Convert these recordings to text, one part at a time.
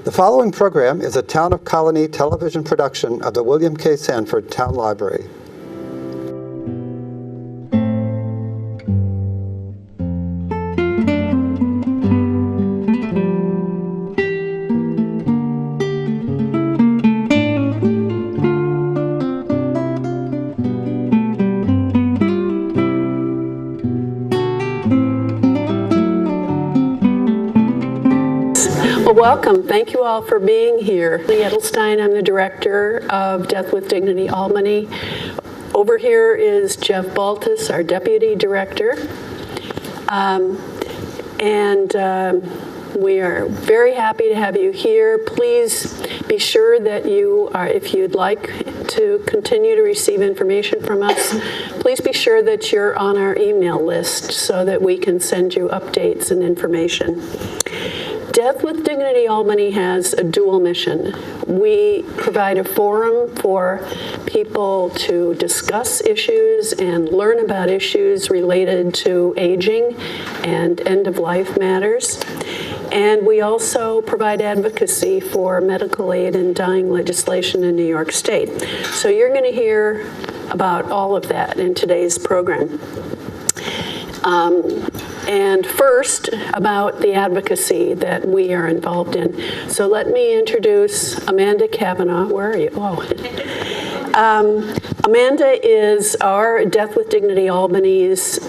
The following program is a Town of Colonie television production of the William K. Sanford Town Library. Welcome. Thank you all for being here. Lee Edelstein, I'm the director of Death with Dignity-Albany. Over here is Jeff Baltus, our deputy director. We are very happy to have you here. Please be sure that you are, if you'd like to continue to receive information from us, please be sure that you're on our email list so that we can send you updates and information. Death with Dignity-Albany has a dual mission. We provide a forum for people to discuss issues and learn about issues related to aging and end-of-life matters. And we also provide advocacy for medical aid and dying legislation in New York State. So you're going to hear about all of that in today's program. And first, about the advocacy that we are involved in. So let me introduce Amanda Kavanaugh. Where are you? Oh. Amanda is our Death with Dignity-Albany's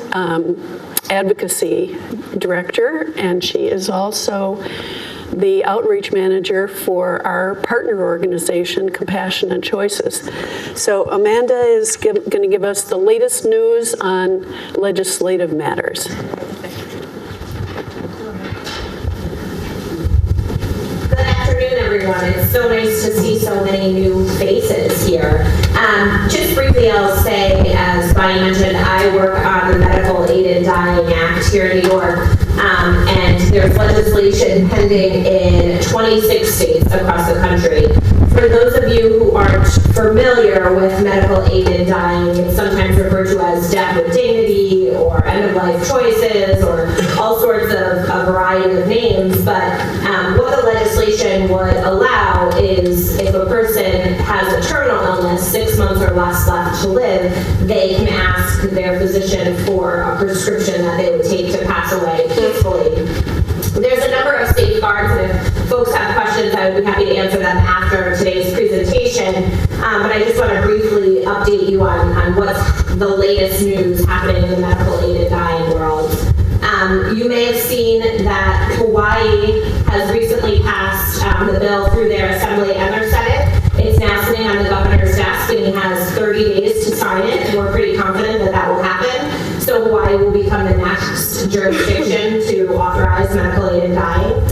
advocacy director, and she is also the outreach manager for our partner organization, Compassionate Choices. So Amanda is going to give us the latest news on legislative matters. Good afternoon, everyone. It's so nice to see so many new faces here. Just briefly, I'll say, as Bonnie mentioned, I work on the Medical Aid in Dying Act here in New York. And there's legislation pending in 26 states across the country. For those of you who aren't familiar with medical aid in dying, it's sometimes referred to as death with dignity or end-of-life choices or all sorts of a variety of names. But what the legislation would allow is if a person has a terminal illness, 6 months or less left to live, they can ask their physician for a prescription that they would take to pass away peacefully. There's a number of safeguards, and if folks have questions, I would be happy to answer them after today's presentation. But I just want to briefly update you on what's the latest news happening in the medical aid in dying world. You may have seen that Hawaii has recently passed the bill through their Assembly and their Senate. It's now sitting on the governor's desk, and he has 30 days to sign it, and we're pretty confident that that will happen. So Hawaii will become the next jurisdiction to authorize medical aid in dying.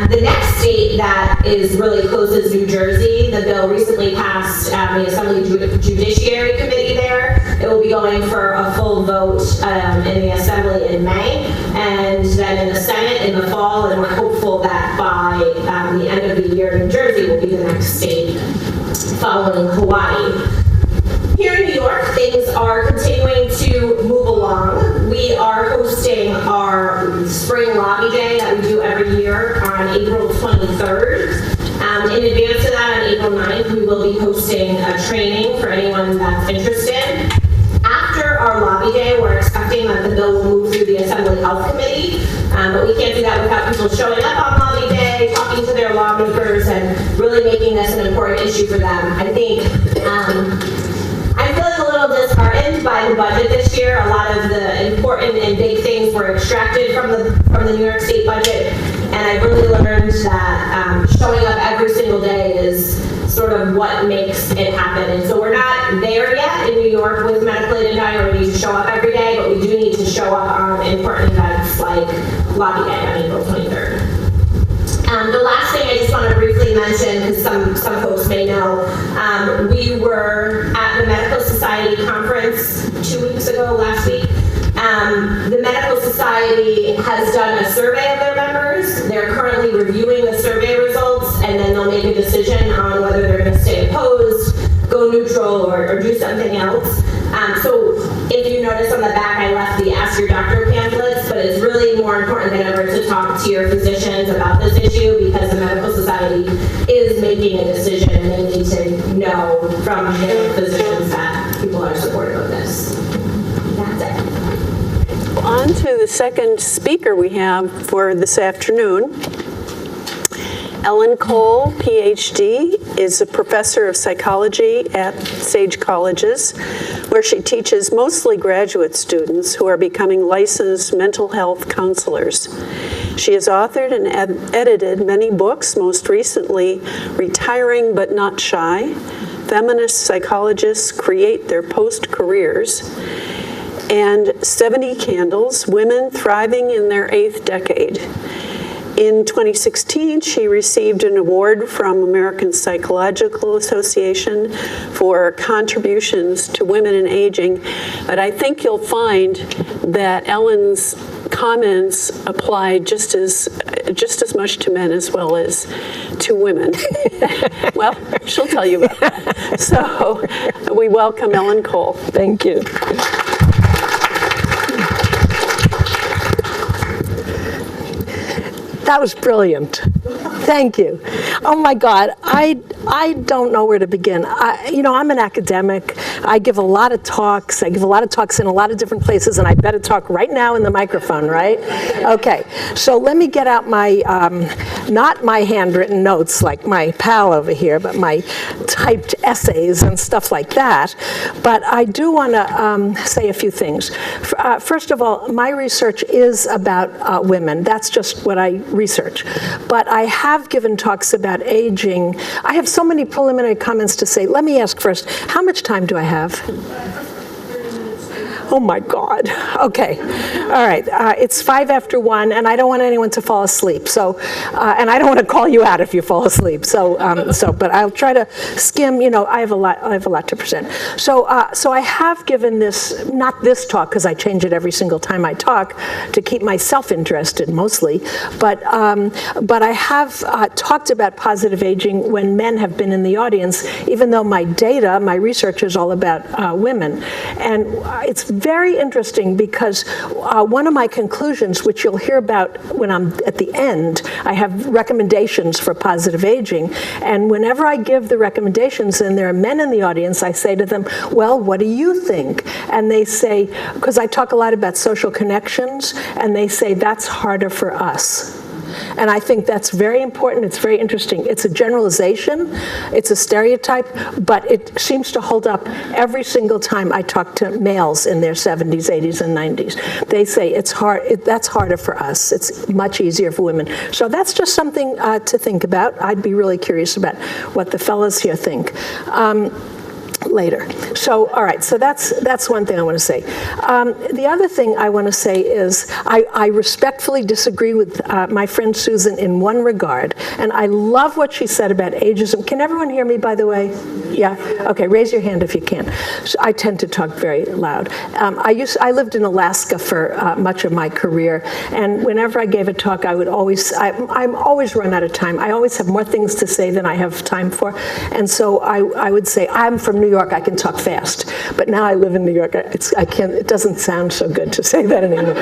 The next state that is really close is New Jersey. The bill recently passed the Assembly Judiciary Committee there. It will be going for a full vote in the Assembly in May, and then in the Senate in the fall, and we're hopeful that by the end of the year, New Jersey will be the next state following Hawaii. Here in New York, things are continuing to move along. We are hosting our spring lobby day that we do every year on April 23rd. In advance of that, on April 9th, we will be hosting a training for anyone that's interested. After our lobby day, we're expecting that the bill will move through the Assembly Health Committee, but we can't do that without people showing up on lobby day, talking to their lawmakers, and really making this an important issue for them. I think I'm feeling a little disheartened by the budget this year. A lot of the important and big things were extracted from the New York State budget, and I really learned that showing up every single day is sort of what makes it happen. And so we're not there yet in New York with medical aid and dying where we need to show up every day, but we do need to show up on important events like Lobby Day on April 23rd. The last thing I just want to briefly mention, because some folks may know, we were at the Medical Society conference 2 weeks ago, last week. The Medical Society has done a survey of their members. They're currently reviewing the survey results, and then they'll make a decision on whether they're going to stay opposed, go neutral, or do something else. So if you notice on the back, I left the Ask Your Doctor pamphlets, but it's really more important than ever to talk to your physicians about this issue because the Medical Society from the physicians that people are supportive of this. That's it. On to the second speaker we have for this afternoon. Ellen Cole, PhD, is a professor of psychology at Sage Colleges, where she teaches mostly graduate students who are becoming licensed mental health counselors. She has authored and edited many books, most recently Retiring But Not Shy, Feminist Psychologists Create Their Post-Careers, and 70 Candles, Women Thriving in Their 8th Decade. In 2016, she received an award from American Psychological Association for contributions to women in aging. But I think you'll find that Ellen's comments apply just as much to men as well as to women. Well, she'll tell you about that. So we welcome Ellen Cole. Thank you. That was brilliant. Thank you. Oh my God, I don't know where to begin. I'm an academic. I give a lot of talks. I give a lot of talks in a lot of different places, and I better talk right now in the microphone, right? Okay, so let me get out my, not my handwritten notes like my pal over here, but my typed essays and stuff like that. But I do want to say a few things. First of all, my research is about women. That's just what I research. But I have given talks about aging. I have so many preliminary comments to say. Let me ask first, how much time do I have? Oh my God. Okay. All right. It's 5 after 1, and I don't want anyone to fall asleep. So, and I don't want to call you out if you fall asleep. So, but I'll try to skim. I have a lot to present. So I have given this, not this talk because I change it every single time I talk to keep myself interested mostly, but I have talked about positive aging when men have been in the audience, even though my data, my research is all about women, and it's very interesting because one of my conclusions, which you'll hear about when I'm at the end, I have recommendations for positive aging, and whenever I give the recommendations and there are men in the audience, I say to them, well, what do you think? And they say, because I talk a lot about social connections, and they say that's harder for us. And I think that's very important. It's very interesting. It's a generalization. It's a stereotype, but it seems to hold up every single time I talk to males in their 70s, 80s, and 90s. They say it's hard. That's harder for us. It's much easier for women. So that's just something to think about. I'd be really curious about what the fellas here think. Later. So, all right, so that's one thing I want to say. The other thing I want to say is I respectfully disagree with my friend Susan in one regard, and I love what she said about ageism. Can everyone hear me, by the way? Yeah? Okay, raise your hand if you can. So I tend to talk very loud. I lived in Alaska for much of my career, and whenever I gave a talk, I'm always run out of time. I always have more things to say than I have time for, and so I would say, I'm from New York, I can talk fast. But now I live in New York, I can't, it doesn't sound so good to say that anymore.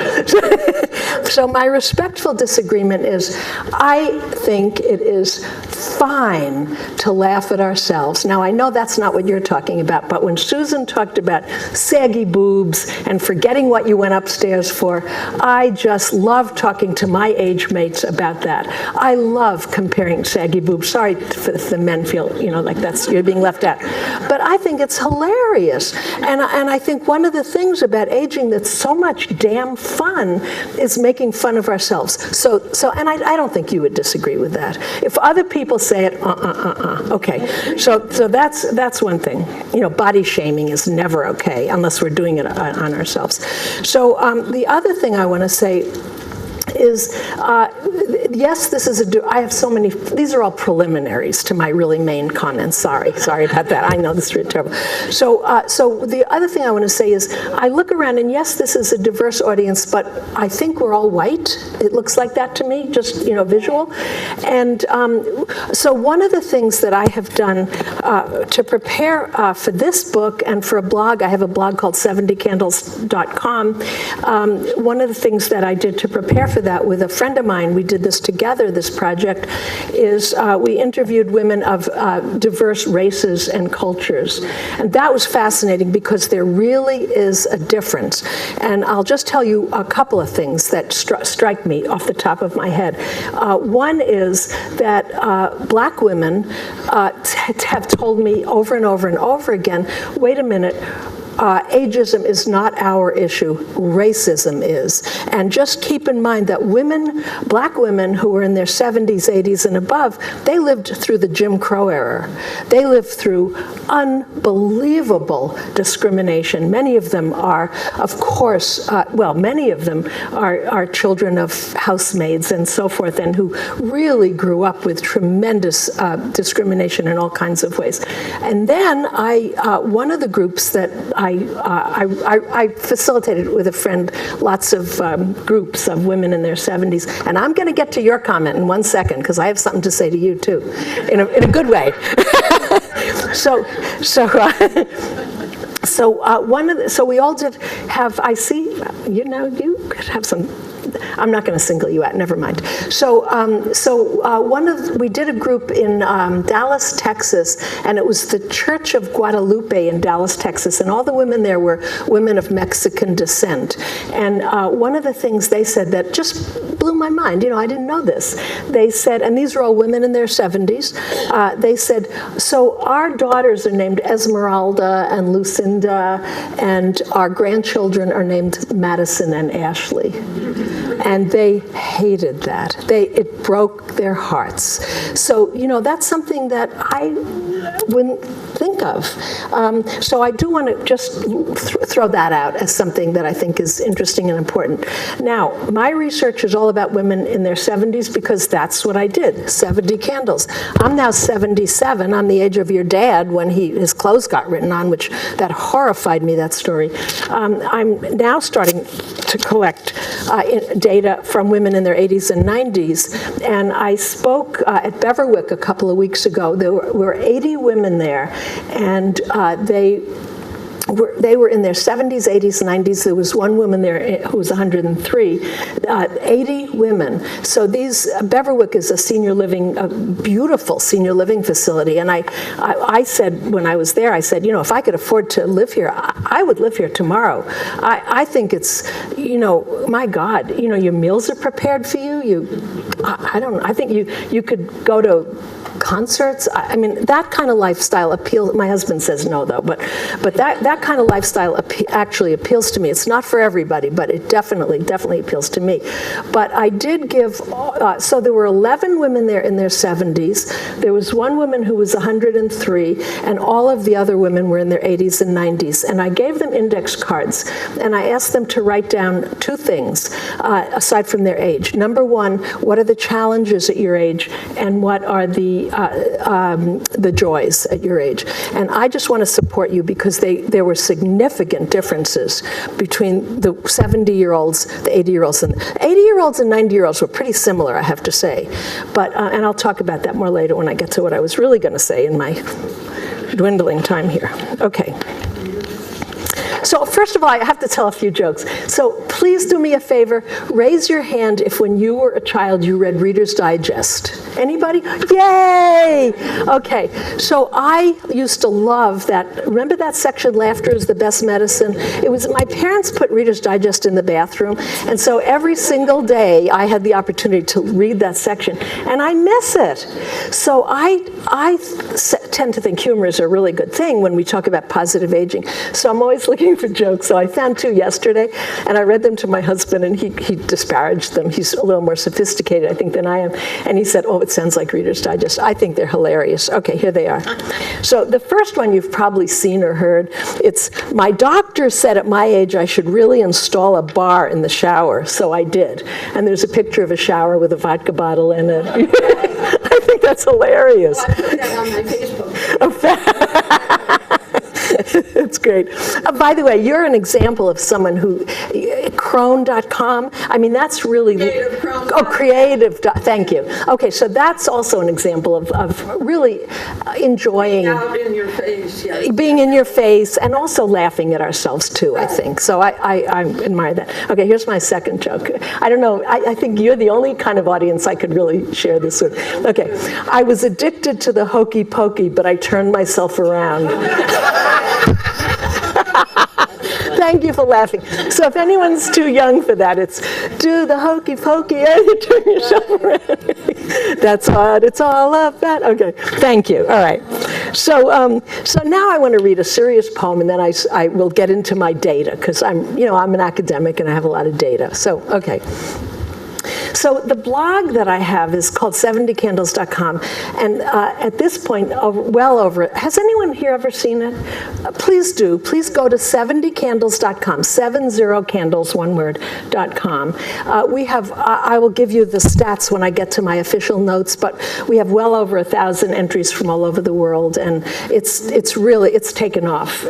So my respectful disagreement is, I think it is fine to laugh at ourselves. Now I know that's not what you're talking about, but when Susan talked about saggy boobs and forgetting what you went upstairs for, I just love talking to my age mates about that. I love comparing saggy boobs. Sorry if the men feel, like you're being left out. But I think it's hilarious. And I think one of the things about aging that's so much damn fun is making fun of ourselves. And I don't think you would disagree with that. If other people say it, okay. So that's one thing. Body shaming is never okay unless we're doing it on ourselves. So the other thing I want to say is, yes, I have so many, these are all preliminaries to my really main comments. Sorry about that. I know this is really terrible. So the other thing I want to say is, I look around and yes, this is a diverse audience, but I think we're all white. It looks like that to me, just, visual. And so one of the things that I have done to prepare for this book and for a blog, I have a blog called 70candles.com. One of the things that I did to prepare for that with a friend of mine, we did this together, this project, is we interviewed women of diverse races and cultures. And that was fascinating because there really is a difference. And I'll just tell you a couple of things that strike me off the top of my head. One is that black women have told me over and over and over again, wait a minute, ageism is not our issue, racism is. And just keep in mind that women, black women who were in their 70s, 80s, and above, they lived through the Jim Crow era. They lived through unbelievable discrimination. Many of them are, of course, many of them are children of housemaids and so forth, and who really grew up with tremendous discrimination in all kinds of ways. And then one of the groups that I facilitated with a friend lots of groups of women in their 70s, and I'm going to get to your comment in 1 second because I have something to say to you too, in a good way. So we all did have. I see. You could have some. I'm not going to single you out. Never mind. We did a group in Dallas, Texas, and it was the Church of Guadalupe in Dallas, Texas, and all the women there were women of Mexican descent. And one of the things they said that just blew my mind. I didn't know this. They said, and these are all women in their 70s. They said, so our daughters are named Esmeralda and Lucinda, and our grandchildren are named Madison and Ashley. And they hated that. It broke their hearts. So, that's something that I wouldn't think of. So I do want to just throw that out as something that I think is interesting and important. Now, my research is all about women in their 70s because that's what I did, 70 candles. I'm now 77. I'm the age of your dad when his clothes got written on, which that horrified me, that story. I'm now starting to collect data from women in their 80s and 90s, and I spoke at Beverwyck a couple of weeks ago. There were 80 women there, and they were in their 70s, 80s, 90s. There was one woman there who was 103, 80 women. So Beverwyck is a beautiful senior living facility. And I said, when I was there, I said, if I could afford to live here, I would live here tomorrow. I think it's, my God, your meals are prepared for you. I think you could go to concerts. I mean, that kind of lifestyle appeals. My husband says no, though, but that kind of lifestyle actually appeals to me. It's not for everybody, but it definitely appeals to me. But I did give, so there were 11 women there in their 70s. There was one woman who was 103, and all of the other women were in their 80s and 90s. And I gave them index cards, and I asked them to write down two things, aside from their age. Number one, what are the challenges at your age, and what are the joys at your age? And I just want to support you because there were significant differences between the 70-year-olds, the 80-year-olds, and 80-year-olds and 90-year-olds were pretty similar, I have to say. But and I'll talk about that more later when I get to what I was really going to say in my dwindling time here. Okay. So first of all, I have to tell a few jokes. So please do me a favor, raise your hand if when you were a child you read Reader's Digest. Anybody? Yay! Okay, so I used to love that. Remember that section, Laughter is the Best Medicine? It was, my parents put Reader's Digest in the bathroom, and so every single day I had the opportunity to read that section, and I miss it. So I tend to think humor is a really good thing when we talk about positive aging. So I'm always looking for jokes. So I found two yesterday, and I read them to my husband, and he disparaged them. He's a little more sophisticated, I think, than I am. And he said, oh, it sounds like Reader's Digest. I think they're hilarious. Okay, here they are. So the first one you've probably seen or heard. It's, my doctor said at my age I should really install a bar in the shower, so I did. And there's a picture of a shower with a vodka bottle in it. I think that's hilarious. I'll put that on my Facebook. It's great. By the way, you're an example of someone who, Crone.com, I mean, that's really... Creative Crone. Oh, creative, thank you. Okay, so that's also an example of really enjoying... Out in your face, yes. Being in your face and also laughing at ourselves too, I think. So I admire that. Okay, here's my second joke. I don't know, I think you're the only kind of audience I could really share this with. Okay, I was addicted to the hokey pokey, but I turned myself around. Thank you for laughing. So if anyone's too young for that, it's do the hokey pokey and you turn yourself around. That's what it's all about. Okay, thank you. All right. So so now I want to read a serious poem, and then I will get into my data, because I'm an academic and I have a lot of data. So, okay. So the blog that I have is called 70candles.com, and at this point, well over it. Has anyone here ever seen it? Please do. Please go to 70candles.com, 70candles, one word, .com. We have, I will give you the stats when I get to my official notes, but we have well over 1,000 entries from all over the world, and it's taken off.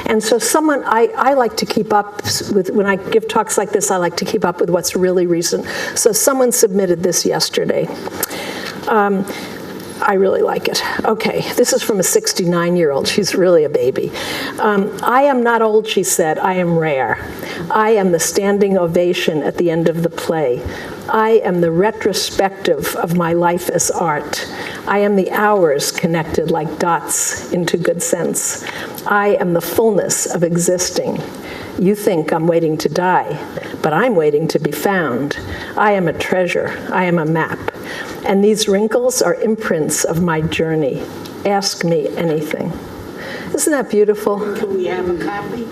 And so I like to keep up with, when I give talks like this, I like to keep up with what's really recent. So someone submitted this yesterday. I really like it. Okay, this is from a 69-year-old. She's really a baby. I am not old, she said. I am rare. I am the standing ovation at the end of the play. I am the retrospective of my life as art. I am the hours connected like dots into good sense. I am the fullness of existing. You think I'm waiting to die, but I'm waiting to be found. I am a treasure. I am a map. And these wrinkles are imprints of my journey. Ask me anything. Isn't that beautiful? Can we have a copy?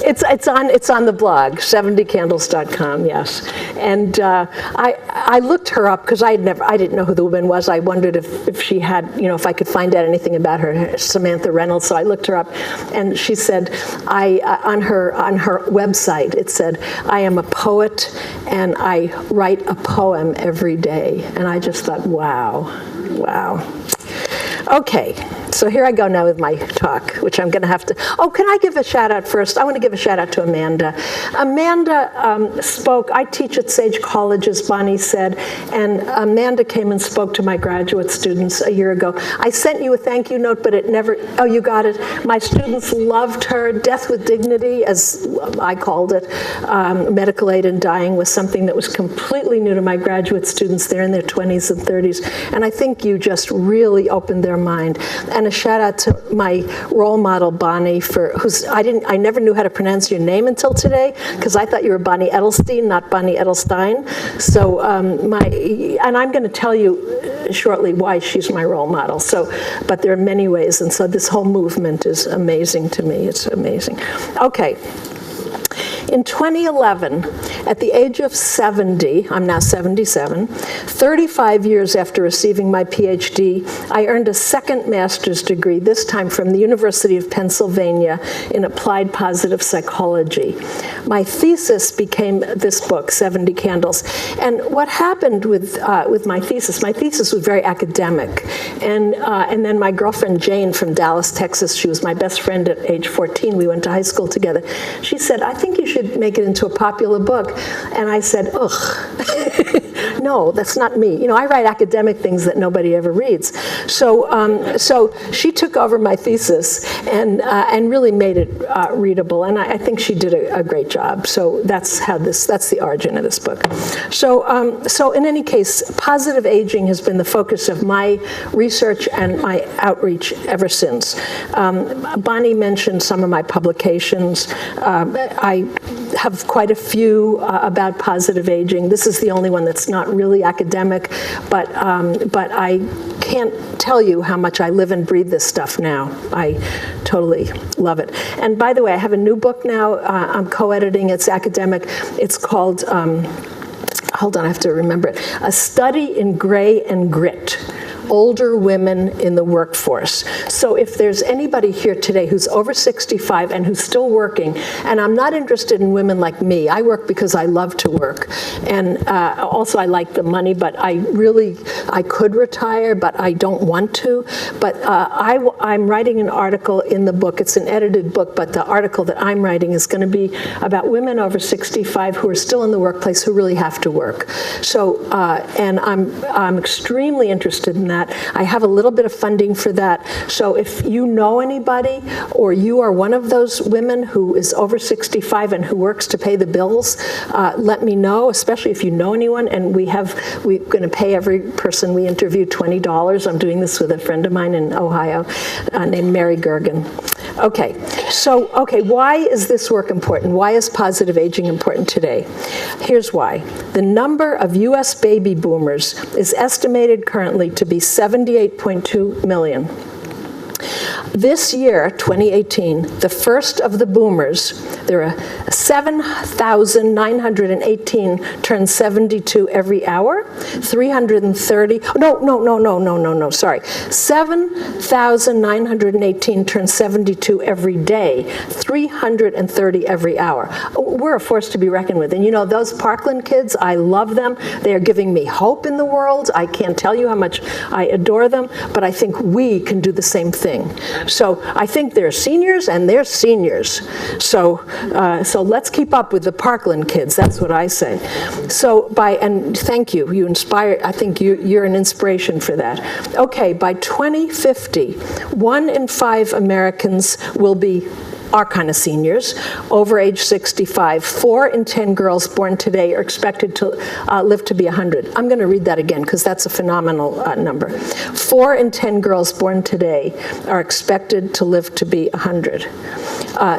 It's on the blog, 70candles.com, yes. And I looked her up because I didn't know who the woman was. I wondered if she had, if I could find out anything about her, Samantha Reynolds. So I looked her up, and she said, on her website, it said, I am a poet and I write a poem every day. And I just thought, wow. Okay, so here I go now with my talk, which I'm going to have to... Oh, can I give a shout-out first? I want to give a shout-out to Amanda. Amanda spoke... I teach at Sage College, as Bonnie said, and Amanda came and spoke to my graduate students a year ago. I sent you a thank you note, but it never... Oh, you got it? My students loved her. Death with Dignity, as I called it, medical aid in dying, was something that was completely new to my graduate students. They're in their 20s and 30s, and I think you just really opened their mind. And a shout out to my role model, Bonnie, I never knew how to pronounce your name until today, because I thought you were Bonnie Edelstein, not Bonnie Edelstein. So and I'm going to tell you shortly why she's my role model. So, but there are many ways, and so this whole movement is amazing to me. It's amazing. Okay. In 2011, at the age of 70, I'm now 77, 35 years after receiving my PhD, I earned a second master's degree, this time from the University of Pennsylvania in applied positive psychology. My thesis became this book, 70 Candles. And what happened with my thesis was very academic. And then my girlfriend Jane from Dallas, Texas, she was my best friend at age 14. We went to high school together. She said, I think you should make it into a popular book. And I said, ugh, no, that's not me. I write academic things that nobody ever reads. So she took over my thesis and really made it readable. And I think she did a great job. So that's the origin of this book. So in any case, positive aging has been the focus of my research and my outreach ever since. Bonnie mentioned some of my publications. I have quite a few about positive aging. This is the only one that's not really academic, but I can't tell you how much I live and breathe this stuff now. I totally love it. And by the way, I have a new book now. I'm co-editing. It's academic. It's called, hold on, I have to remember it. A Study in Gray and Grit. older women in the workforce. So if there's anybody here today who's over 65 and who's still working, and I'm not interested in women like me, I work because I love to work, and also I like the money, but I could retire, but I don't want to. But I'm writing an article in the book. It's an edited book, but the article that I'm writing is going to be about women over 65 who are still in the workplace who really have to work. So, and I'm extremely interested in that. I have a little bit of funding for that. So if you know anybody, or you are one of those women who is over 65 and who works to pay the bills, let me know, especially if you know anyone. And we're going to pay every person we interview $20. I'm doing this with a friend of mine in Ohio named Mary Gergen. Okay, so, why is this work important? Why is positive aging important today? Here's why. The number of U.S. baby boomers is estimated currently to be 78.2 million. This year, 2018, the first of the boomers, there are 7,918 turn 72 every hour, 330, sorry, 7,918 turn 72 every day, 330 every hour. We're a force to be reckoned with. And you know, those Parkland kids, I love them. They are giving me hope in the world. I can't tell you how much I adore them, but I think we can do the same thing. So I think they're seniors and they're seniors. So let's keep up with the Parkland kids. That's what I say. So and thank you. You inspire. I think you're an inspiration for that. Okay, by 2050, 1 in 5 Americans will be our kind of seniors, over age 65. 4 in 10 girls born today are expected to live to be 100. I'm going to read that again because that's a phenomenal number. 4 in 10 girls born today are expected to live to be 100.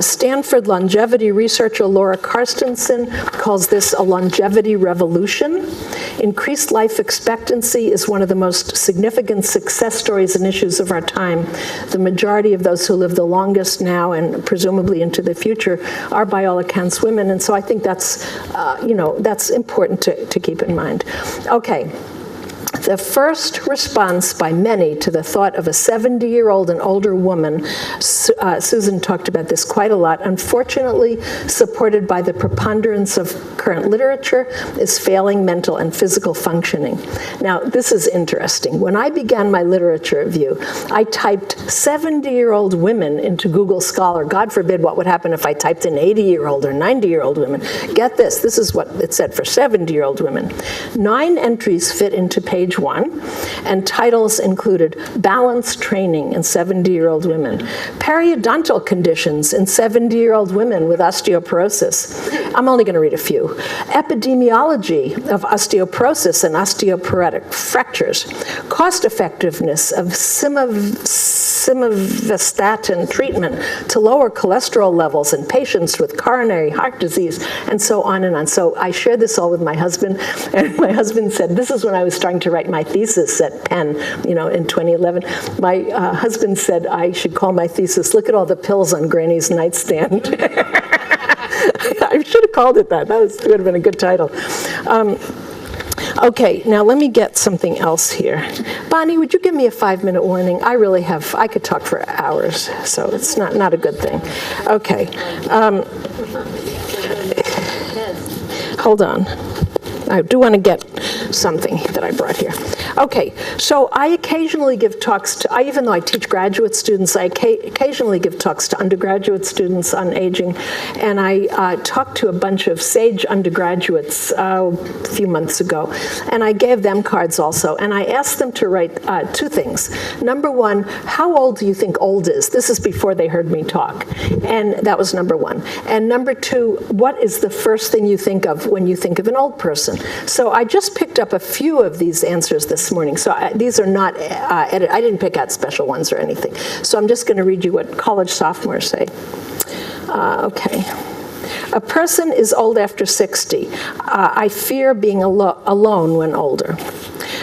Stanford longevity researcher Laura Carstensen calls this a longevity revolution. Increased life expectancy is one of the most significant success stories and issues of our time. The majority of those who live the longest now and presumably into the future are by all accounts women, and so I think that's that's important to keep in mind. Okay. The first response by many to the thought of a 70-year-old and older woman, Susan talked about this quite a lot, unfortunately supported by the preponderance of current literature, is failing mental and physical functioning. Now, this is interesting. When I began my literature review, I typed 70-year-old women into Google Scholar. God forbid what would happen if I typed in 80-year-old or 90-year-old women. Get this. This is what it said for 70-year-old women. 9 entries fit into page 1, and titles included balance training in 70-year-old women, periodontal conditions in 70-year-old women with osteoporosis. I'm only going to read a few. Epidemiology of osteoporosis and osteoporotic fractures, cost effectiveness of simvastatin treatment to lower cholesterol levels in patients with coronary heart disease, and so on and on. So I shared this all with my husband, and my husband said, this is when I was starting to write my thesis at Penn, in 2011. My husband said I should call my thesis, "Look at all the pills on Granny's nightstand." I should have called it that. That would have been a good title. Okay, now let me get something else here. Bonnie, would you give me a 5-minute warning? I could talk for hours, so it's not a good thing. Okay. Hold on. I do want to get something that I brought here. Okay, so I occasionally give talks to, even though I teach graduate students, I occasionally give talks to undergraduate students on aging, and I talked to a bunch of SAGE undergraduates a few months ago, and I gave them cards also, and I asked them to write 2 things. Number 1, how old do you think old is? This is before they heard me talk, and that was number 1. And number 2, what is the first thing you think of when you think of an old person? So I just picked up a few of these answers this morning. So these are not edited. I didn't pick out special ones or anything. So I'm just going to read you what college sophomores say. Okay. A person is old after 60. I fear being alone when older.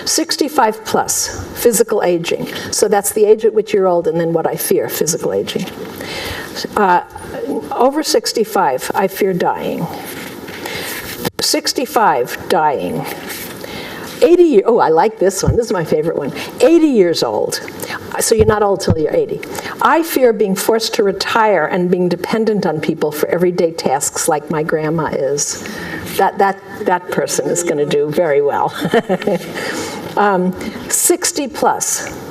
65 plus, physical aging. So that's the age at which you're old, and then what I fear, physical aging. Over 65, I fear dying. 65, dying. oh, I like this one. This is my favorite one. 80 years old. So you're not old till you're 80. I fear being forced to retire and being dependent on people for everyday tasks like my grandma is. That person is going to do very well. 60 plus.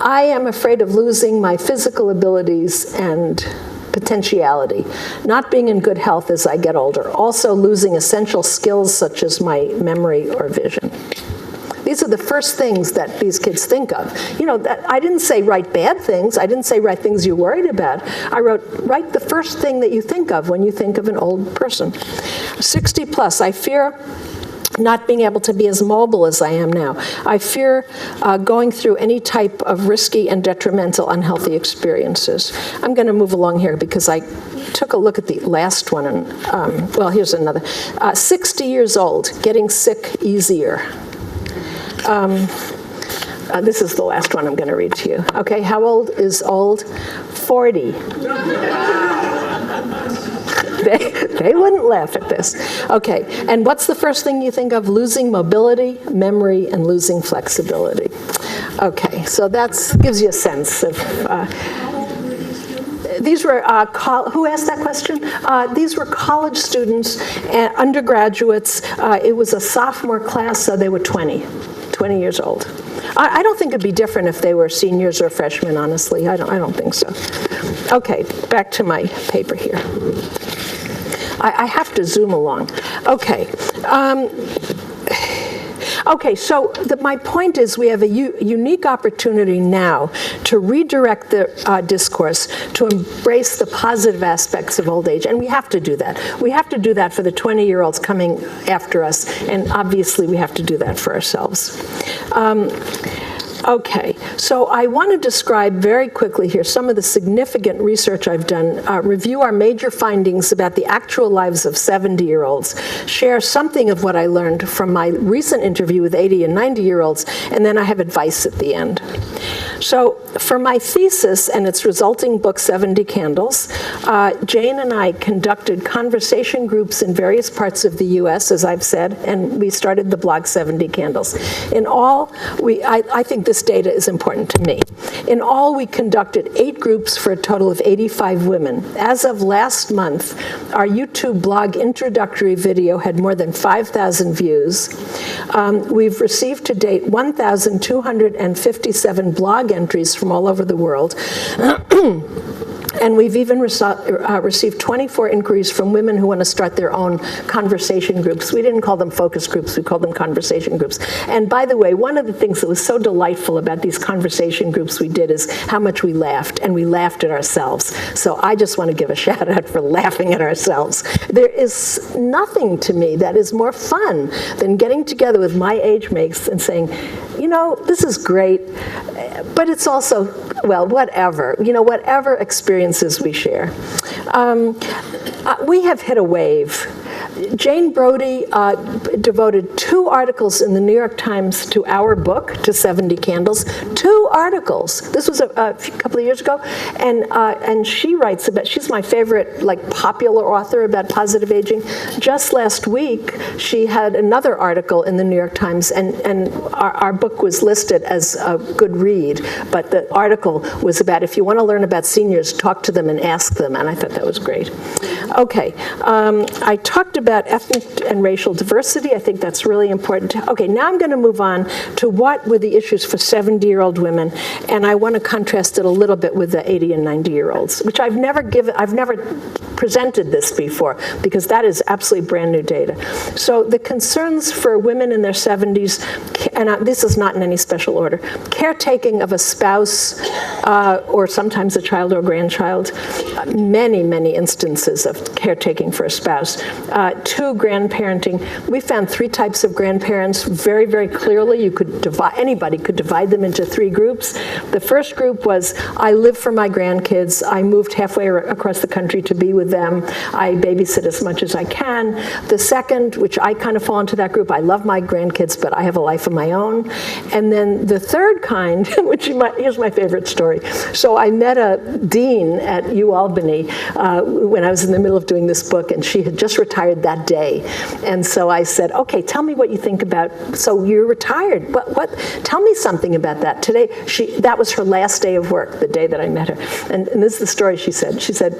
I am afraid of losing my physical abilities and potentiality, not being in good health as I get older, also losing essential skills such as my memory or vision. These are the first things that these kids think of. You know, I didn't say write bad things. I didn't say write things you're worried about. I wrote, write the first thing that you think of when you think of an old person. 60 plus, I fear not being able to be as mobile as I am now. I fear going through any type of risky and detrimental unhealthy experiences. I'm going to move along here because I took a look at the last one, and well, here's another. 60 years old, getting sick easier. This is the last one I'm going to read to you. Okay, how old is old? 40. They wouldn't laugh at this. Okay, and what's the first thing you think of? Losing mobility, memory, and losing flexibility. Okay, so that gives you a sense of... These were, who asked that question? These were college students, undergraduates. It was a sophomore class, so they were 20 years old. I don't think it'd be different if they were seniors or freshmen, honestly. I don't think so. Okay, back to my paper here. I have to zoom along. Okay. Okay, so my point is we have a unique opportunity now to redirect the discourse to embrace the positive aspects of old age, and we have to do that. We have to do that for the 20-year-olds coming after us, and obviously we have to do that for ourselves. Okay, so I want to describe very quickly here some of the significant research I've done, review our major findings about the actual lives of 70-year-olds, share something of what I learned from my recent interview with 80 and 90-year-olds, and then I have advice at the end. So for my thesis and its resulting book, 70 Candles, Jane and I conducted conversation groups in various parts of the U.S., as I've said, and we started the blog 70 Candles. In all, I think this data is important to me. In all, we conducted 8 groups for a total of 85 women. As of last month, our YouTube blog introductory video had more than 5,000 views. We've received to date 1,257 blog entries from all over the world. And we've even received 24 inquiries from women who want to start their own conversation groups. We didn't call them focus groups, we called them conversation groups. And by the way, one of the things that was so delightful about these conversation groups we did is how much we laughed, and we laughed at ourselves. So I just want to give a shout out for laughing at ourselves. There is nothing to me that is more fun than getting together with my age mates and saying, you know, this is great, but it's also, well, whatever, you know, whatever experiences we share. We have hit a wave. Jane Brody devoted 2 articles in the New York Times to our book, to 70 Candles. 2 articles. This was a couple of years ago, and she writes about. She's my favorite, like, popular author about positive aging. Just last week, she had another article in the New York Times, and our book was listed as a good read. But the article was about, if you want to learn about seniors, talk to them and ask them, and I thought that was great. Okay, I talked about ethnic and racial diversity. I think that's really important. Okay, now I'm going to move on to what were the issues for 70-year-old women, and I want to contrast it a little bit with the 80 and 90-year-olds, which I've never presented this before, because that is absolutely brand new data. So the concerns for women in their 70s, and this is not in any special order, caretaking of a spouse or sometimes a child or grandchild, many, many instances of caretaking for a spouse. 2, grandparenting. We found 3 types of grandparents very, very clearly. You could anybody could divide them into 3 groups. The first group was, I live for my grandkids. I moved halfway across the country to be with them. I babysit as much as I can. The second, which I kind of fall into that group, I love my grandkids, but I have a life of my own. And then the third kind, here's my favorite story. So I met a dean at UAlbany when I was in the middle of doing this book, and she had just retired that day. And so I said, okay, tell me what you think about, so you're retired. What? Tell me something about that. Today, that was her last day of work, the day that I met her. And this is the story she said. She said,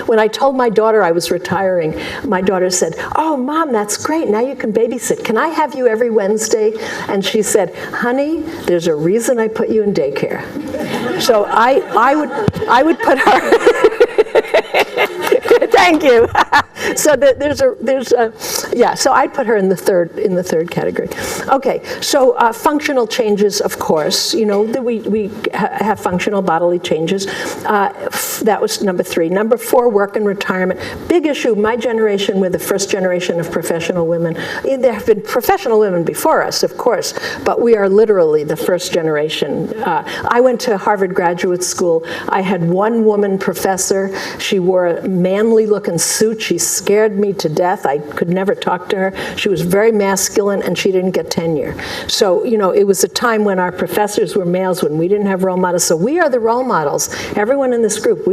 when I told my daughter I was retiring, my daughter said, oh, Mom, that's great. Now you can babysit. Can I have you every Wednesday? And she said, honey, there's a reason I put you in daycare. So I would put her... Thank you. So so I'd put her in the third category. Okay, so functional changes, of course, we have functional bodily changes. That was number 3. Number 4, work and retirement. Big issue. My generation, we're the first generation of professional women. There have been professional women before us, of course, but we are literally the first generation. I went to Harvard Graduate School. I had one woman professor. She wore a manly-looking suit. She scared me to death. I could never talk to her. She was very masculine, and she didn't get tenure. So, it was a time when our professors were males, when we didn't have role models. So we are the role models. Everyone in this group,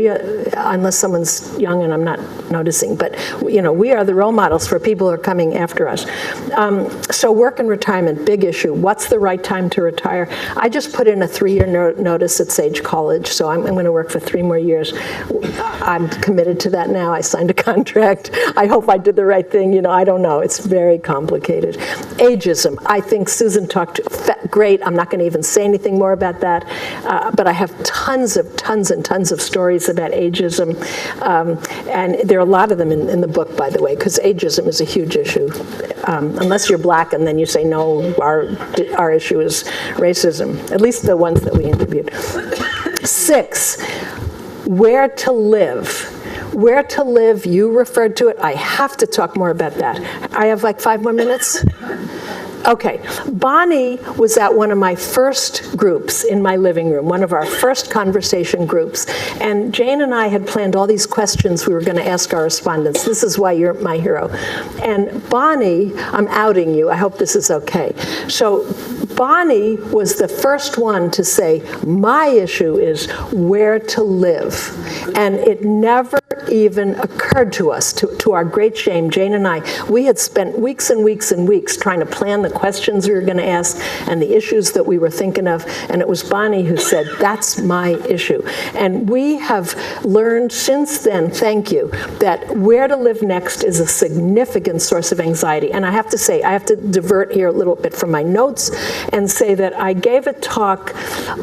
unless someone's young and I'm not noticing, but, we are the role models for people who are coming after us. So work and retirement, big issue. What's the right time to retire? I just put in a 3-year notice at Sage College, so I'm going to work for 3 more years. I'm committed to that now. I signed a contract. I hope I did the right thing. I don't know. It's very complicated. Ageism. I think Susan talked great. I'm not going to even say anything more about that. But I have tons and tons of stories about ageism. And there are a lot of them in the book, by the way, because ageism is a huge issue. Unless you're black and then you say, no, our issue is racism. At least the ones that we interviewed. 6, where to live. Where to live, you referred to it. I have to talk more about that. I have like 5 more minutes? Okay, Bonnie was at one of my first groups in my living room, one of our first conversation groups. And Jane and I had planned all these questions we were going to ask our respondents. This is why you're my hero. And Bonnie, I'm outing you. I hope this is okay. So Bonnie was the first one to say, my issue is where to live. And it never even occurred to us, to our great shame, Jane and I, we had spent weeks and weeks and weeks trying to plan the questions we were going to ask and the issues that we were thinking of, and it was Bonnie who said, that's my issue. And we have learned since then, thank you, that where to live next is a significant source of anxiety. And I have to say, I have to divert here a little bit from my notes and say that I gave a talk,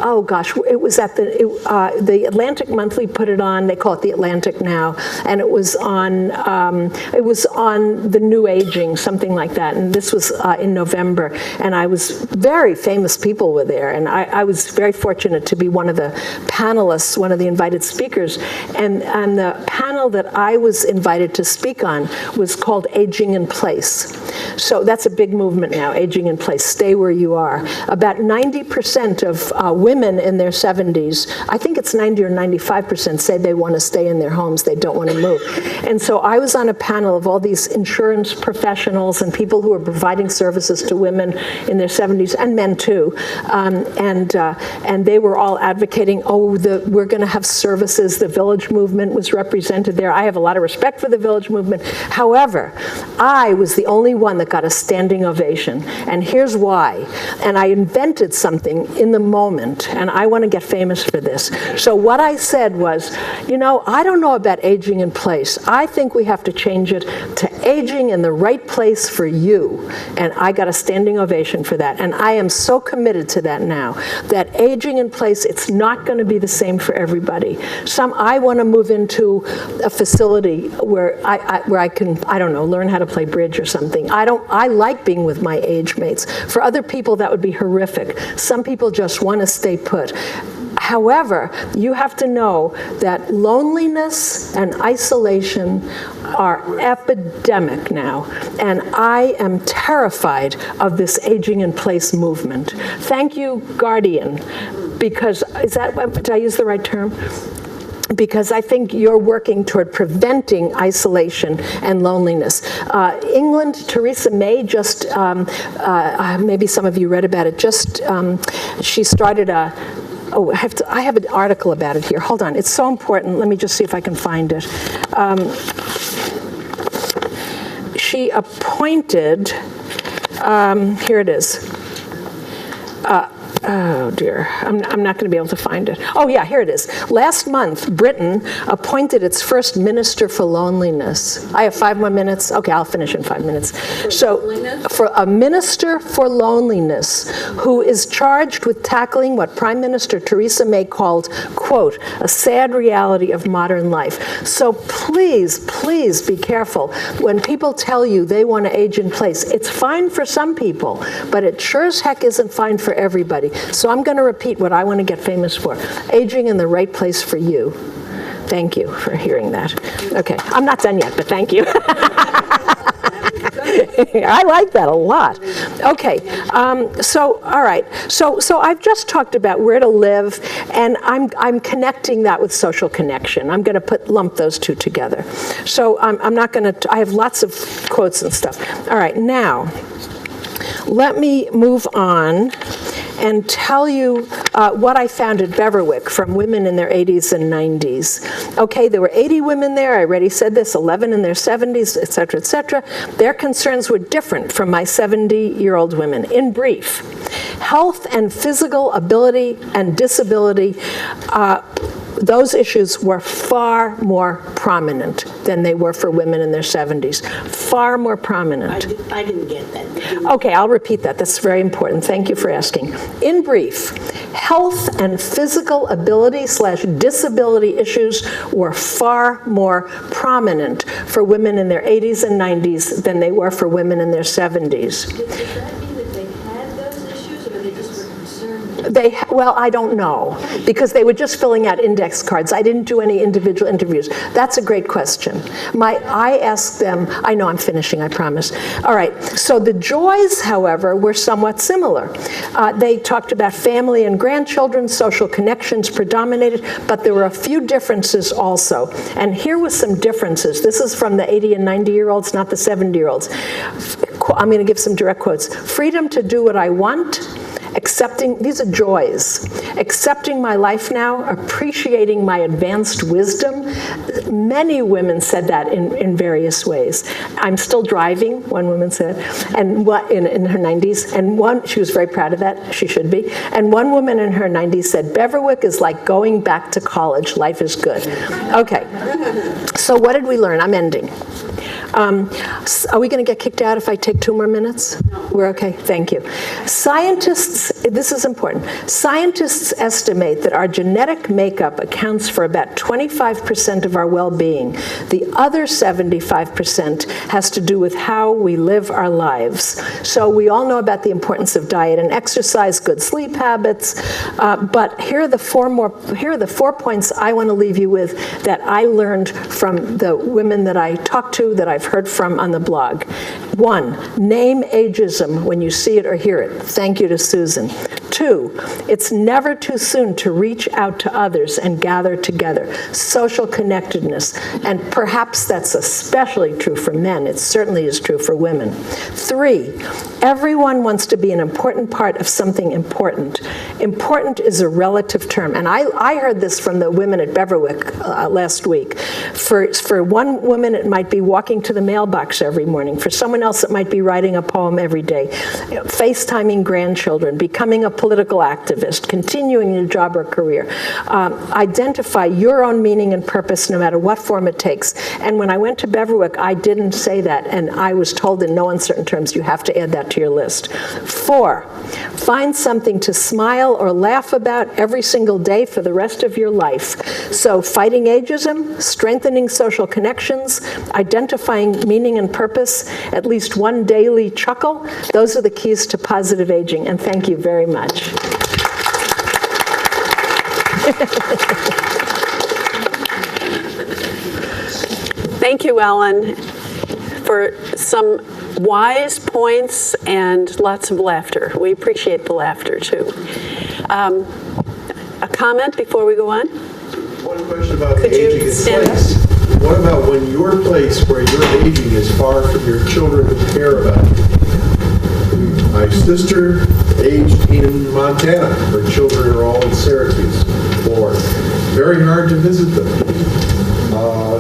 oh gosh, it was at the Atlantic Monthly put it on, they call it the Atlantic now, and it was on the new aging, something like that, and this was in November, and I was, very famous people were there, and I was very fortunate to be one of the panelists, one of the invited speakers, and the panel that I was invited to speak on was called Aging in Place. So that's a big movement now, aging in place, stay where you are. About 90% of women in their 70s, I think it's 90 or 95%, say they want to stay in their homes, they don't want to move. And so I was on a panel of all these insurance professionals and people who are providing services to women in their 70s, and men too, and they were all advocating, we're going to have services, the Village Movement was represented there. I have a lot of respect for the Village Movement. However, I was the only one that got a standing ovation, and here's why. And I invented something in the moment, and I want to get famous for this. So what I said was, I don't know about aging in place. I think we have to change it to aging in the right place for you. And I got a standing ovation for that. And I am so committed to that now, that aging in place, it's not going to be the same for everybody. I want to move into a facility where I can, I don't know, learn how to play bridge or something. I like being with my age mates. For other people, that would be horrific. Some people just want to stay put. However, you have to know that loneliness and isolation are epidemic now, and I am terrified of this aging in place movement. Thank you, Guardian, because, did I use the right term? because I think you're working toward preventing isolation and loneliness. England, Theresa May just, maybe some of you read about it, she started oh, I have an article about it here. Hold on, it's so important. Let me just see if I can find it. She appointed, here it is. Oh dear, I'm not going to be able to find it. Oh yeah, here it is. Last month, Britain appointed its first minister for loneliness. I have 5 more minutes. Okay, I'll finish in 5 minutes. For a minister for loneliness who is charged with tackling what Prime Minister Theresa May called, quote, a sad reality of modern life. So please, please be careful. When people tell you they want to age in place, it's fine for some people, but it sure as heck isn't fine for everybody. So I'm going to repeat what I want to get famous for. Aging in the right place for you. Thank you for hearing that. Okay, I'm not done yet, but thank you. I like that a lot. Okay, all right. So I've just talked about where to live, and I'm connecting that with social connection. I'm going to lump those two together. So I'm not going to. I have lots of quotes and stuff. All right, now let me move on and tell you what I found at Beverwyck from women in their 80s and 90s. Okay, there were 80 women there, I already said this, 11 in their 70s, et cetera, et cetera. Their concerns were different from my 70-year-old women. In brief, health and physical ability and disability, those issues were far more prominent than they were for women in their 70s. Far more prominent. I didn't get that. Okay, I'll repeat that. That's very important. Thank you for asking. In brief, health and physical ability/disability issues were far more prominent for women in their 80s and 90s than they were for women in their 70s. Does that mean that they had those issues, or they just were concerned? Well, I don't know, because they were just filling out index cards. I didn't do any individual interviews. That's a great question. I asked them, I know I'm finishing, I promise. All right, so the joys, however, were somewhat similar. They talked about family and grandchildren, social connections predominated, but there were a few differences also. And here were some differences. This is from the 80 and 90-year-olds, not the 70-year-olds. I'm going to give some direct quotes. Freedom to do what I want. Accepting, these are joys. Accepting my life now, appreciating my advanced wisdom. Many women said that in various ways. I'm still driving, one woman said, and in her 90s, and she was very proud of that, she should be. And one woman in her 90s said, Beverwyck is like going back to college, life is good. Okay, so what did we learn? I'm ending. Are we going to get kicked out if I take 2 more minutes? We're okay, thank you. Scientists, this is important, scientists estimate that our genetic makeup accounts for about 25% of our well-being. The other 75% has to do with how we live our lives. So we all know about the importance of diet and exercise, good sleep habits, but here are the 4 points I want to leave you with that I learned from the women that I talked to, that I've heard from on the blog. 1, name ageism when you see it or hear it. Thank you to Susan. 2, it's never too soon to reach out to others and gather together. Social connectedness, and perhaps that's especially true for men. It certainly is true for women. 3, everyone wants to be an important part of something important. Important is a relative term, and I heard this from the women at Beverwyck last week. For one woman, it might be walking to the mailbox every morning. For someone else, it might be writing a poem every day, FaceTiming grandchildren, becoming a political activist, continuing your job or career. Identify your own meaning and purpose no matter what form it takes. And when I went to Beverwyck, I didn't say that, and I was told in no uncertain terms, you have to add that to your list. 4, find something to smile or laugh about every single day for the rest of your life. So fighting ageism, strengthening social connections, identifying meaning and purpose, at least one daily chuckle, those are the keys to positive aging. And thank you very much. Thank you, Ellen, for some wise points and lots of laughter. We appreciate the laughter, too. A comment before we go on? One question about Could you aging in stand up? place. What about when your place where you're aging is far from your children who care about you? My sister aged in Montana. Her children are all in Syracuse, Florida. Very hard to visit them.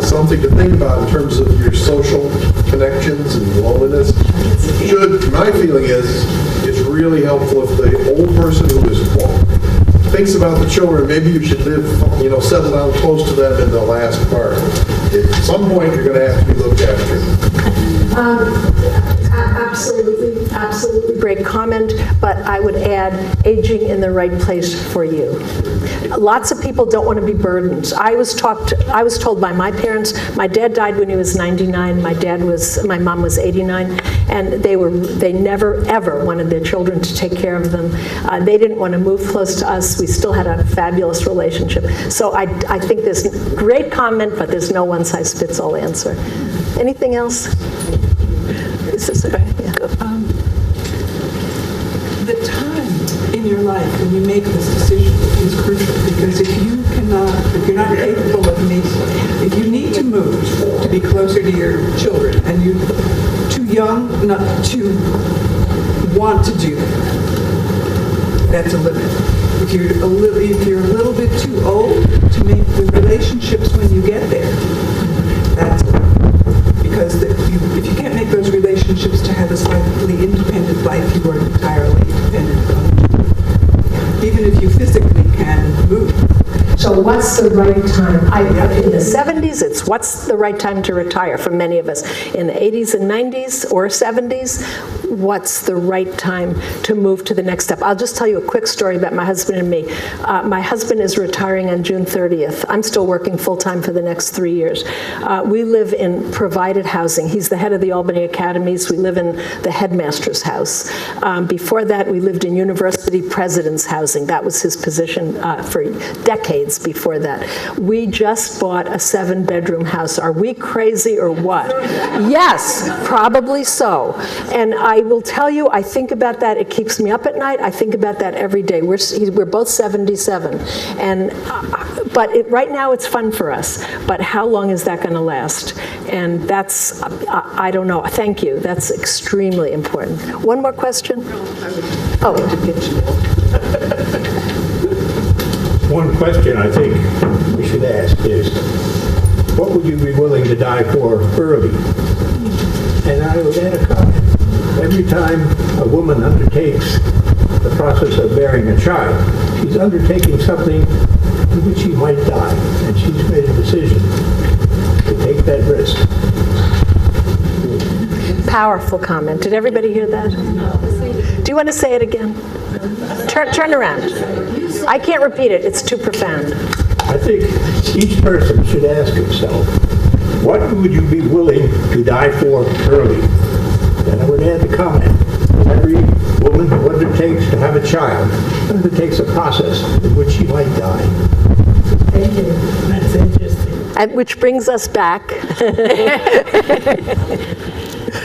Something to think about in terms of your social connections and loneliness. My feeling is, it's really helpful if the old person who is thinks about the children, maybe you should live, settle down close to them in the last part. At some point, you're going to have to be looked after. Absolutely great comment, but I would add aging in the right place for you. Lots of people don't want to be burdened. I was told by my parents, my dad died when he was 99, my mom was 89, and they never ever wanted their children to take care of them. They didn't want to move close to us. We still had a fabulous relationship. So I think there's great comment, but there's no one-size-fits-all answer. Anything else? The time in your life when you make this decision is crucial, because if you're not capable of if you need to move to be closer to your children and you're too young not to want to do that, that's a limit. If you're a little bit too old to make the relationships when you get there, that's a limit. Because if you can't make those relationships to have a slightly independent life, you are entirely dependent on each other. Even if you physically can move. So what's the right time? In the 70s, it's what's the right time to retire for many of us. In the 80s and 90s or 70s, what's the right time to move to the next step? I'll just tell you a quick story about my husband and me. My husband is retiring on June 30th. I'm still working full-time for the next 3 years. We live in provided housing. He's the head of the Albany Academies. We live in the headmaster's house. Before that, we lived in university president's housing. That was his position for decades before that. We just bought a 7-bedroom house. Are we crazy or what? Yes, probably so. And I will tell you, I think about that. It keeps me up at night. I think about that every day. We're both 77. But right now it's fun for us. But how long is that going to last? And that's, I don't know. Thank you. That's extremely important. One more question? Oh. One question I think we should ask is, what would you be willing to die for early? And I would add a comment. Every time a woman undertakes the process of bearing a child, she's undertaking something in which she might die, and she's made a decision to take that risk. Powerful comment. Did everybody hear that? Do you want to say it again? Turn around. I can't repeat it. It's too profound. I think each person should ask himself, what would you be willing to die for early? And I would add the comment, every woman who undertakes to have a child undertakes a process in which she might die. Thank you. That's interesting. And which brings us back.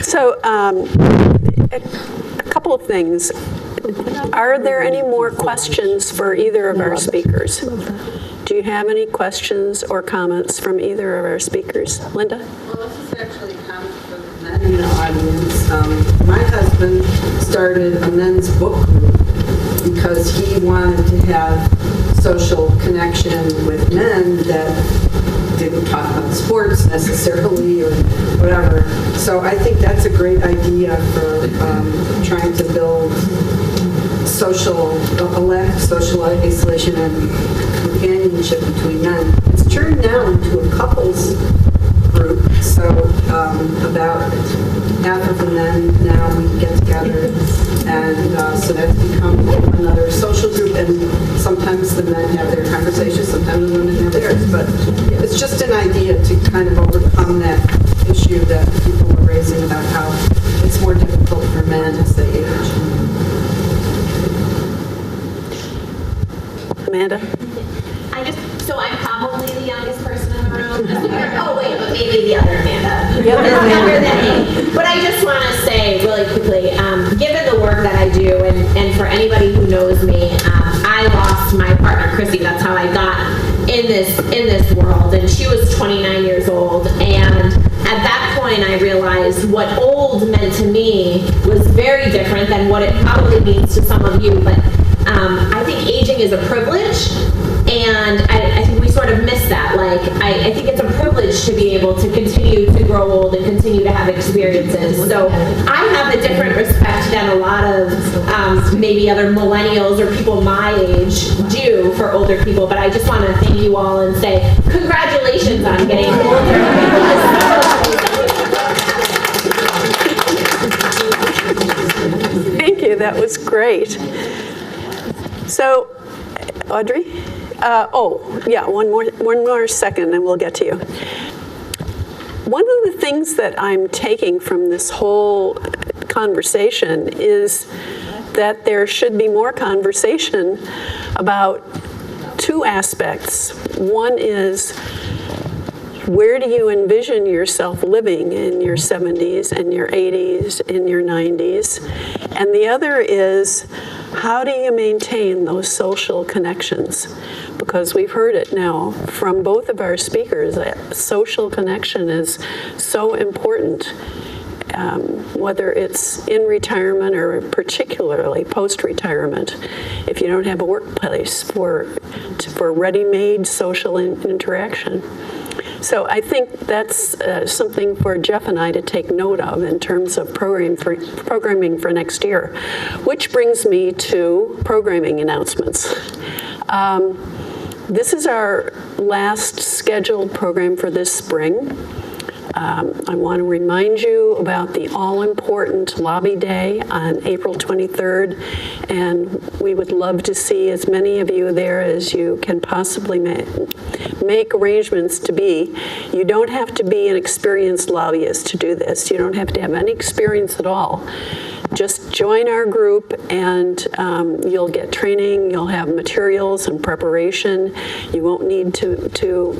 So, a couple of things. Are there any more questions for either of our speakers? Do you have any questions or comments from either of our speakers? Linda? Well, this is actually a comment for the men in the audience. My husband started a men's book group because he wanted to have social connection with men that didn't talk about sports necessarily or whatever. So I think that's a great idea for trying to build social isolation and companionship between men. It's turned now into a couples group, so about half of the men now we get together, and so that's become another social group, and sometimes the men have their conversations, sometimes the women have theirs, but it's just an idea to kind of overcome that issue that people were raising about how it's more difficult for men as they age. Amanda? So I'm probably the youngest person in the room. Oh wait, but maybe the other Amanda. Younger than me. But I just want to say really quickly, given the work that I do, and for anybody who knows me, I lost lost my partner, Chrissy. That's how I got in this world. And she was 29 years old. And at that point, I realized what old meant to me was very different than what it probably means to some of you. But I think aging is a privilege, and I think we sort of miss that. Like, I think it's a privilege to be able to continue to grow old and continue to have experiences. So I have a different respect than a lot of maybe other millennials or people my age do for older people. But I just want to thank you all and say congratulations on getting older. Thank you, that was great. So, Audrey? One more second and we'll get to you. One of the things that I'm taking from this whole conversation is that there should be more conversation about two aspects. One is, where do you envision yourself living in your 70s and your 80s, in your 90s? And the other is, how do you maintain those social connections? Because we've heard it now from both of our speakers that social connection is so important, whether it's in retirement or particularly post-retirement. If you don't have a workplace for ready-made social interaction. So I think that's something for Jeff and I to take note of in terms of programming for next year. Which brings me to programming announcements. This is our last scheduled program for this spring. I want to remind you about the all-important Lobby Day on April 23rd, and we would love to see as many of you there as you can possibly make arrangements to be. You don't have to be an experienced lobbyist to do this. You don't have to have any experience at all. Just join our group and you'll get training, you'll have materials and preparation. You won't need to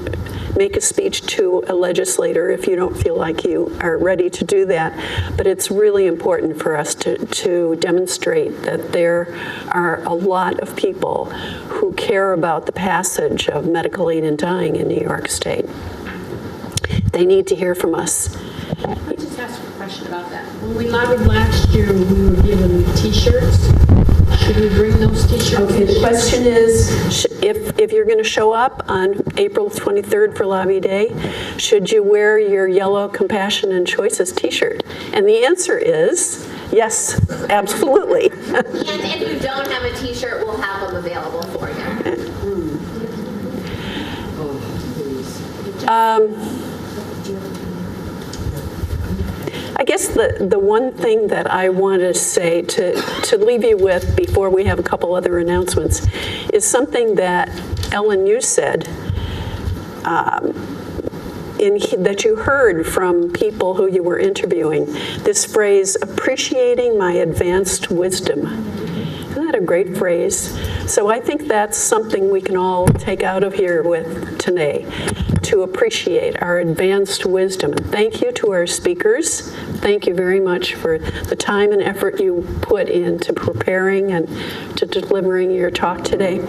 make a speech to a legislator if you don't feel like you are ready to do that. But it's really important for us to demonstrate that there are a lot of people who care about the passage of medical aid in dying in New York State. They need to hear from us. I just asked a question about that. When we lobbied last year, we were given T-shirts. Should we bring those T-shirts? Okay, the question is, if you're going to show up on April 23rd for Lobby Day, should you wear your yellow Compassion and Choices T-shirt? And the answer is yes, absolutely. And if you don't have a T-shirt, we'll have them available for you. I guess the one thing that I want to say to leave you with before we have a couple other announcements is something that Ellen, you said, that you heard from people who you were interviewing, this phrase, appreciating my advanced wisdom. Isn't that a great phrase? So I think that's something we can all take out of here with today, to appreciate our advanced wisdom. And thank you to our speakers. Thank you very much for the time and effort you put into preparing and to delivering your talk today.